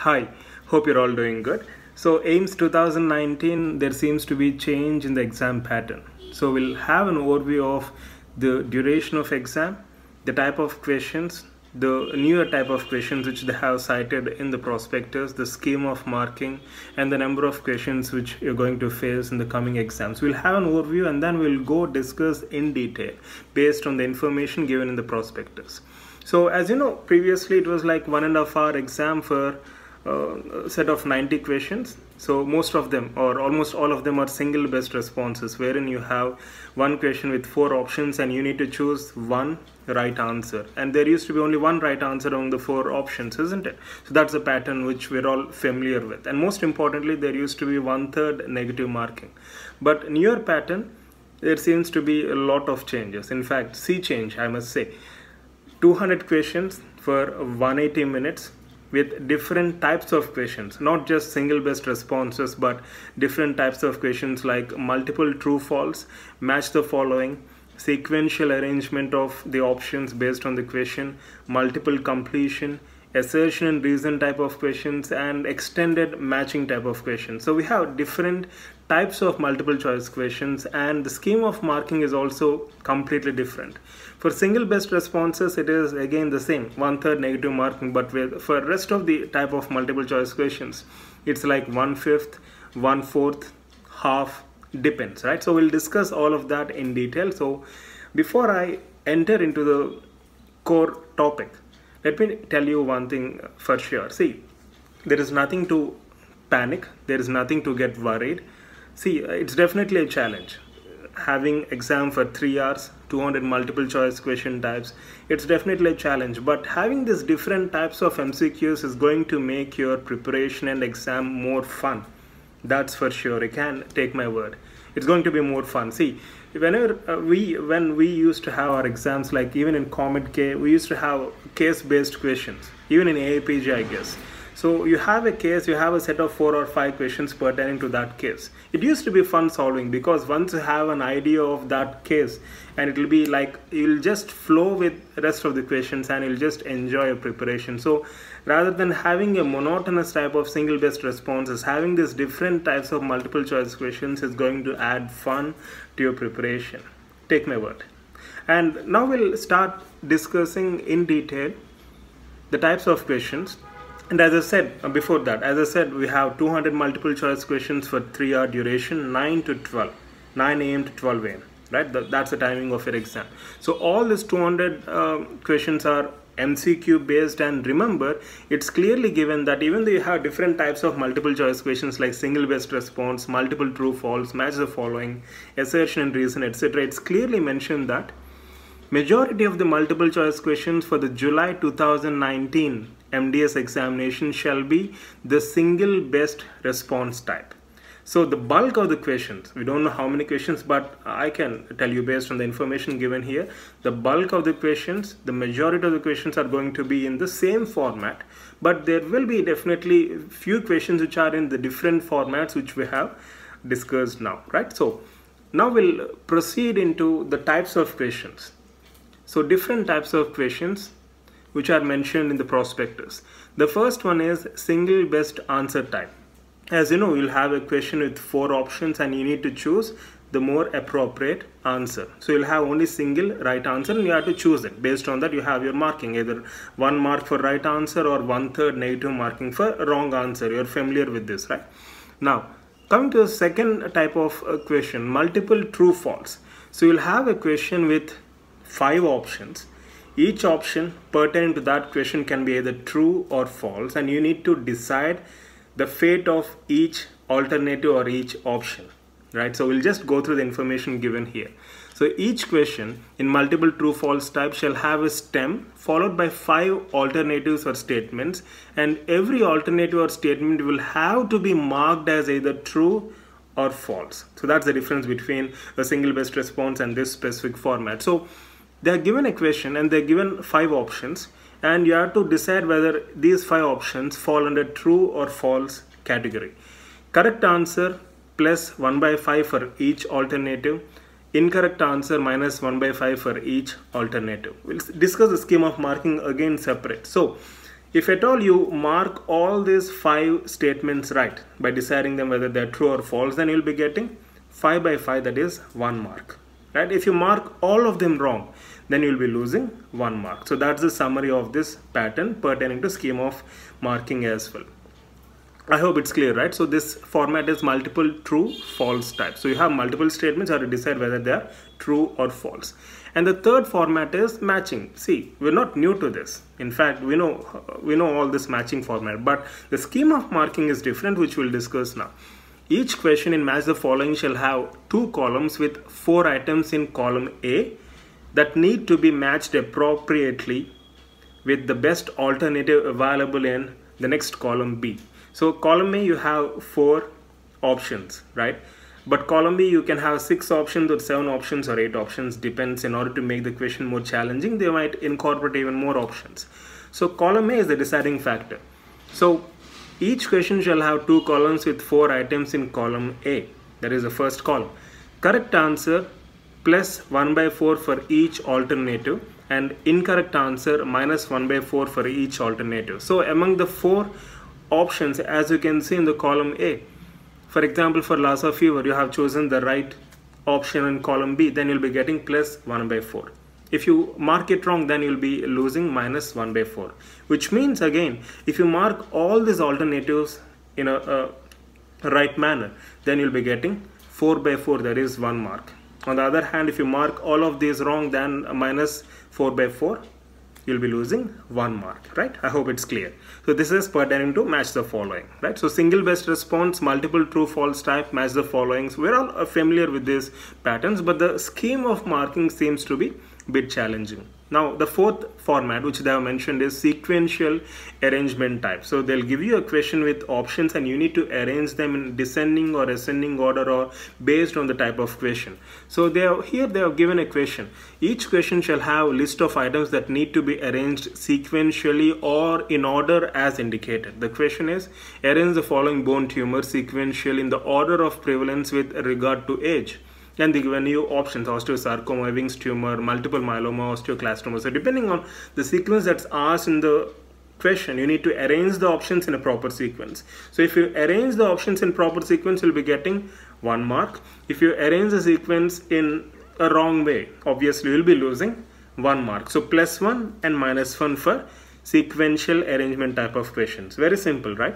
Hi, hope you're all doing good. So AIIMS 2019, there seems to be change in the exam pattern. So we'll have an overview of the duration of exam, the type of questions, the newer type of questions which they have cited in the prospectus, the scheme of marking, and the number of questions which you're going to face in the coming exams. We'll have an overview and then we'll go discuss in detail based on the information given in the prospectus. So as you know, previously it was like 1.5 hour exam for a set of 90 questions. So most of them or almost all of them are single best responses, wherein you have one question with 4 options and you need to choose one right answer. And there used to be only one right answer among the 4 options, isn't it? So that's a pattern which we're all familiar with. And most importantly, there used to be 1/3 negative marking. But newer pattern, there seems to be a lot of changes. In fact, sea change, I must say. 200 questions for 180 minutes with different types of questions, not just single best responses, but different types of questions like multiple true false, match the following, sequential arrangement of the options based on the question, multiple completion, assertion and reason type of questions, and extended matching type of questions. So we have different types of multiple choice questions, and the scheme of marking is also completely different. For single best responses, it is again the same, 1/3 negative marking, but for rest of the type of multiple choice questions, it's like 1/5, 1/4, half, depends, right? So we'll discuss all of that in detail. So before I enter into the core topic, let me tell you one thing for sure. See, there is nothing to panic. There is nothing to get worried. See, it's definitely a challenge. Having exam for 3 hours, 200 multiple choice question types, it's definitely a challenge. But having these different types of MCQs is going to make your preparation and exam more fun. That's for sure. You can take my word. It's going to be more fun. See, whenever when we used to have our exams, like even in Comet K, we used to have case-based questions, even in AIPG, I guess. So you have a case, you have a set of 4 or 5 questions pertaining to that case. It used to be fun solving because once you have an idea of that case, and it will be like you'll just flow with the rest of the questions and you'll just enjoy your preparation. So rather than having a monotonous type of single best responses, having these different types of multiple choice questions is going to add fun to your preparation. Take my word. And now we'll start discussing in detail the types of questions. And as I said before that, as I said, we have 200 multiple choice questions for 3 hour duration, 9 to 12, 9 a.m. to 12 a.m. Right? That's the timing of your exam. So all these 200 questions are MCQ based, and remember, it's clearly given that even though you have different types of multiple choice questions like single best response, multiple true false, match the following, assertion and reason, etc., it's clearly mentioned that majority of the multiple choice questions for the July 2019 MDS examination shall be the single best response type. So the bulk of the questions, we don't know how many questions, but I can tell you based on the information given here, the bulk of the questions, the majority of the questions are going to be in the same format, but there will be definitely few questions which are in the different formats which we have discussed now, right? So now we'll proceed into the types of questions. So different types of questions which are mentioned in the prospectus. The first one is single best answer type. As you know, you'll have a question with 4 options and you need to choose the more appropriate answer. So you'll have only single right answer and you have to choose it. Based on that, you have your marking, either 1 mark for right answer or 1/3 negative marking for wrong answer. You're familiar with this, right? Now, coming to the second type of question, multiple true false. So you'll have a question with 5 options. Each option pertaining to that question can be either true or false, and you need to decide the fate of each alternative or each option, right? So we'll just go through the information given here. So each question in multiple true false type shall have a stem followed by 5 alternatives or statements, and every alternative or statement will have to be marked as either true or false. So that's the difference between a single best response and this specific format. So they are given a question and they're given 5 options, and you have to decide whether these 5 options fall under true or false category. Correct answer plus 1/5 for each alternative. Incorrect answer minus 1/5 for each alternative. We'll discuss the scheme of marking again separate. So If at all you mark all these 5 statements right by deciding them whether they're true or false, then you'll be getting 5 by 5, that is 1 mark. Right? If you mark all of them wrong, then you'll be losing 1 mark. So that's the summary of this pattern pertaining to scheme of marking as well. I hope it's clear, right? So this format is multiple true, false type. So you have multiple statements, you have to decide whether they are true or false. And the third format is matching. See, we're not new to this. In fact, we know all this matching format, but the scheme of marking is different, which we'll discuss now. Each question in match the following shall have 2 columns with 4 items in column A that need to be matched appropriately with the best alternative available in the next column B. So column A you have 4 options, right? But column B you can have 6 options or 7 options or 8 options, depends. In order to make the question more challenging, they might incorporate even more options. So column A is the deciding factor. So each question shall have 2 columns with 4 items in column A. That is the first column. Correct answer plus 1 by 4 for each alternative, and incorrect answer minus 1 by 4 for each alternative. So among the 4 options, as you can see in the column A, for example, for Lassa fever, you have chosen the right option in column B, then you'll be getting plus 1 by 4. If you mark it wrong, then you'll be losing minus 1 by 4. Which means, again, if you mark all these alternatives in a right manner, then you'll be getting 4 by 4, that is 1 mark. On the other hand, if you mark all of these wrong, then minus 4 by 4, you'll be losing 1 mark, right? I hope it's clear. So this is pertaining to match the following, right? So single best response, multiple true false type, match the followings. We're all familiar with these patterns, but the scheme of marking seems to be a bit challenging. Now the fourth format which they have mentioned is sequential arrangement type. So they'll give you a question with options and you need to arrange them in descending or ascending order or based on the type of question. So they have given a question. Each question shall have a list of items that need to be arranged sequentially or in order as indicated. The question is, arrange the following bone tumors sequentially in the order of prevalence with regard to age. And they given you options: osteosarcoma, Ewing's tumor, multiple myeloma, osteoclastoma. So depending on the sequence that's asked in the question, you need to arrange the options in a proper sequence. So if you arrange the options in proper sequence, you'll be getting 1 mark. If you arrange the sequence in a wrong way, obviously you'll be losing 1 mark. So plus 1 and minus 1 for sequential arrangement type of questions. Very simple, right?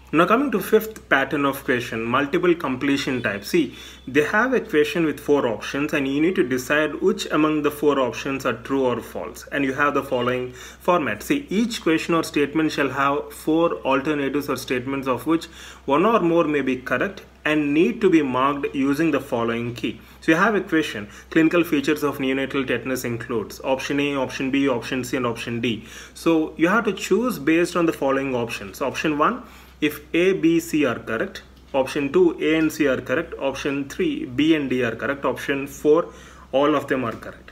Now coming to fifth pattern of question, multiple completion type. See, they have a question with 4 options and you need to decide which among the 4 options are true or false. And you have the following format. See, each question or statement shall have 4 alternatives or statements of which 1 or more may be correct and need to be marked using the following key. So you have a question: clinical features of neonatal tetanus includes option A, option B, option C and option D. So you have to choose based on the following options. Option 1, if A, B, C are correct. Option 2, A and C are correct. Option 3, B and D are correct. Option 4, all of them are correct.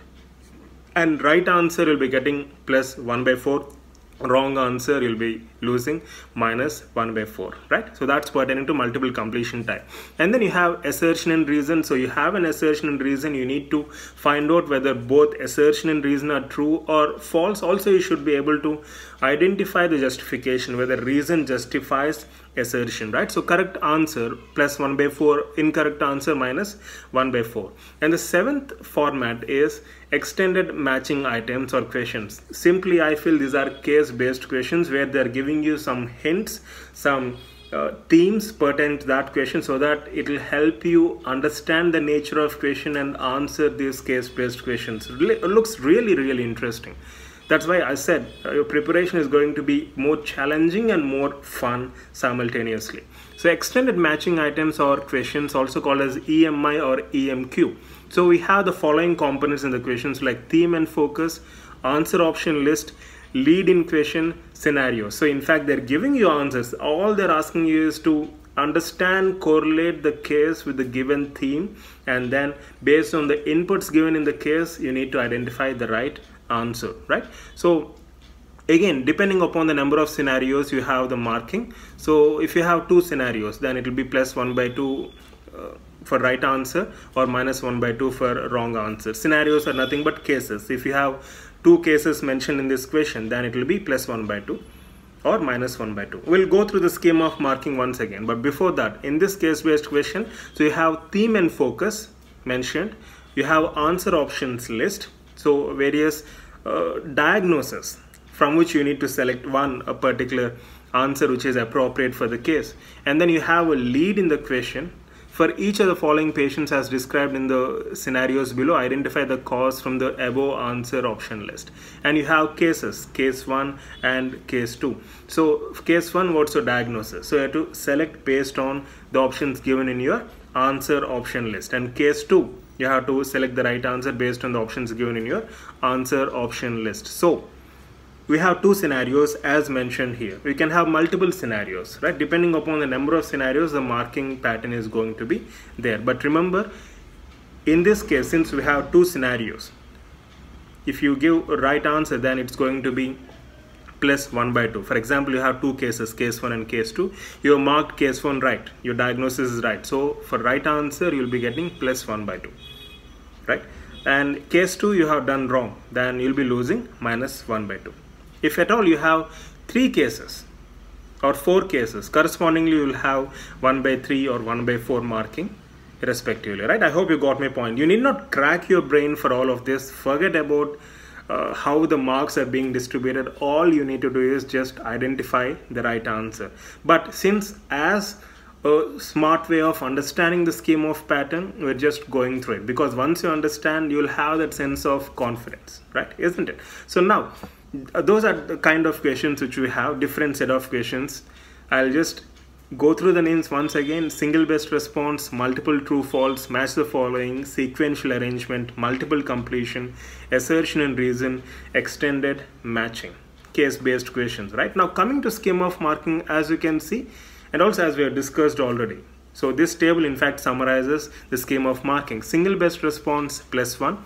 And right answer you'll be getting plus 1 by 4. Wrong answer you'll be losing minus 1 by 4, right? So that's pertaining to multiple completion type. And then you have assertion and reason. So you have an assertion and reason. You need to find out whether both assertion and reason are true or false. Also you should be able to identify the justification, whether reason justifies assertion, right? So correct answer plus 1 by 4, incorrect answer minus 1 by 4. And the 7th format is extended matching items or questions. Simply I feel these are case based questions where they are giving you some hints, some themes pertaining to that question, so that it will help you understand the nature of question and answer these case based questions. It looks really interesting. That's why I said your preparation is going to be more challenging and more fun simultaneously. So extended matching items or questions, also called as EMI or EMQ. So we have the following components in the questions like theme and focus, answer option list, lead in question, scenario. So in fact they're giving you answers. All they're asking you is to understand, correlate the case with the given theme, and then based on the inputs given in the case, you need to identify the right answer, right? So again, depending upon the number of scenarios, you have the marking. So if you have 2 scenarios, then it will be plus 1 by 2 for right answer or minus 1 by 2 for wrong answer. Scenarios are nothing but cases. If you have 2 cases mentioned in this question, then it will be plus 1 by 2. or minus 1 by 2. We'll go through the schema of marking once again, but before that, in this case-based question, so you have theme and focus mentioned, you have answer options list, so various diagnoses from which you need to select a particular answer which is appropriate for the case, and then you have a lead in the question. For each of the following patients as described in the scenarios below, identify the cause from the above answer option list. And you have cases, case 1 and case 2. So case 1, what's your diagnosis? So you have to select based on the options given in your answer option list. And case 2, you have to select the right answer based on the options given in your answer option list. So we have two scenarios as mentioned here. We can have multiple scenarios, right? Depending upon the number of scenarios, the marking pattern is going to be there. But remember, in this case, since we have two scenarios, if you give a right answer, then it's going to be plus 1 by 2. For example, you have two cases, case 1 and case 2. You have marked case 1 right. Your diagnosis is right. So for right answer, you'll be getting plus 1 by 2, right? And case 2, you have done wrong. Then you'll be losing minus 1 by 2. If at all you have 3 cases or 4 cases, correspondingly you will have 1 by 3 or 1 by 4 marking respectively, right? I hope you got my point. You need not crack your brain for all of this. Forget about how the marks are being distributed. All you need to do is just identify the right answer. But since as a smart way of understanding the scheme of pattern, we're just going through it, because once you understand, you'll have that sense of confidence, right? Isn't it? So now, those are the kind of questions which we have, different set of questions. I'll just go through the names once again. Single best response, multiple true false, match the following, sequential arrangement, multiple completion, assertion and reason, extended matching, case based questions, right? Now coming to schema of marking, as you can see, and also as we have discussed already. So this table in fact summarizes the schema of marking. Single best response plus 1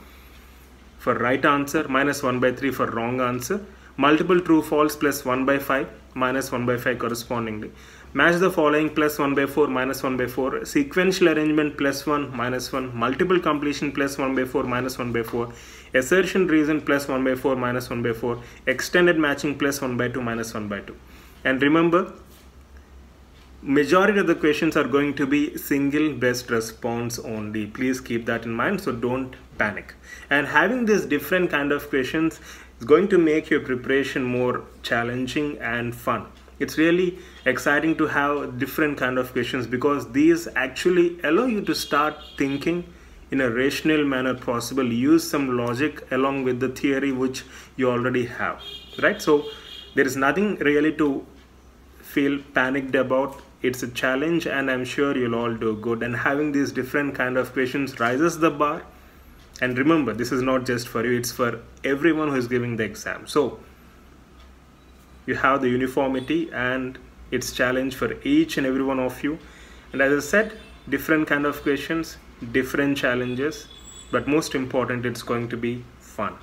for right answer, minus 1 by 3 for wrong answer. Multiple true false plus 1 by 5, minus 1 by 5 correspondingly. Match the following plus 1 by 4, minus 1 by 4. Sequential arrangement plus 1, minus 1. Multiple completion plus 1 by 4, minus 1 by 4. Assertion reason plus 1 by 4, minus 1 by 4. Extended matching plus 1 by 2, minus 1 by 2. And remember, majority of the questions are going to be single best response only. Please keep that in mind, so don't panic. And having these different kind of questions is going to make your preparation more challenging and fun. It's really exciting to have different kind of questions, because these actually allow you to start thinking in a rational manner possible. Use some logic along with the theory which you already have, right? So there is nothing really to feel panicked about. It's a challenge, and I'm sure you'll all do good. And having these different kind of questions raises the bar. And remember, this is not just for you, it's for everyone who is giving the exam. So you have the uniformity, and it's challenge for each and every one of you. And as I said, different kind of questions, different challenges, but most important, it's going to be fun.